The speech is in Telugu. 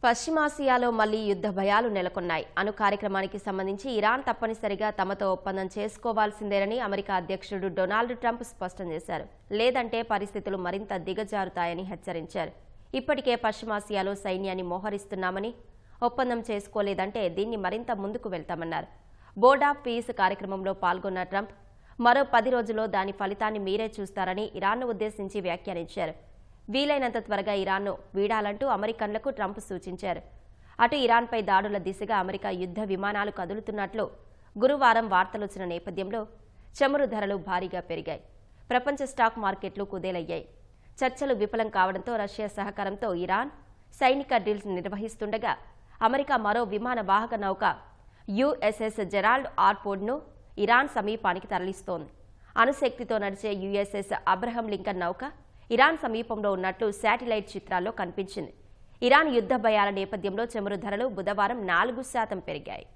పశ్చిమాసియాలో మళ్లీ యుద్ధ భయాలు నెలకొన్నాయి. అణు కార్యక్రమానికి సంబంధించి ఇరాన్ తప్పనిసరిగా తమతో ఒప్పందం చేసుకోవాల్సిందేనని అమెరికా అధ్యక్షుడు డొనాల్డ్ ట్రంప్ స్పష్టం చేశారు. లేదంటే పరిస్థితులు మరింత దిగజారుతాయని హెచ్చరించారు. ఇప్పటికే పశ్చిమాసియాలో సైన్యాన్ని మోహరిస్తున్నామని, ఒప్పందం చేసుకోలేదంటే దీన్ని మరింత ముందుకు వెళ్తామన్నారు. బోర్డ్ ఆఫ్ పీస్ కార్యక్రమంలో పాల్గొన్న ట్రంప్ మరో 10 రోజుల్లో దాని ఫలితాన్ని మీరే చూస్తారని ఇరాన్ను ఉద్దేశించి వ్యాఖ్యానించారు. వీలైనంత త్వరగా ఇరాన్ను వీడాలంటూ అమెరికన్లకు ట్రంప్ సూచించారు. అటు ఇరాన్పై దాడుల దిశగా అమెరికా యుద్ధ విమానాలు కదులుతున్నట్లు గురువారం వార్తలొచ్చిన నేపథ్యంలో చమురు ధరలు భారీగా పెరిగాయి. ప్రపంచ స్టాక్ మార్కెట్లు కుదేలయ్యాయి. చర్చలు విఫలం కావడంతో రష్యా సహకారంతో ఇరాన్ సైనిక డ్రిల్స్ నిర్వహిస్తుండగా అమెరికా మరో విమాన వాహక నౌక యుఎస్ఎస్ జెరాల్డ్ ఆర్ఫోర్డ్ను ఇరాన్ సమీపానికి తరలిస్తోంది. అణుశక్తితో నడిచే యుఎస్ఎస్ అబ్రహం లింకన్ నౌక ఇరాన్ సమీపంలో ఉన్నట్లు శాటిలైట్ చిత్రాల్లో కనిపించింది. ఇరాన్ యుద్ధ భయాల నేపథ్యంలో చమురు ధరలు బుధవారం 4% పెరిగాయి.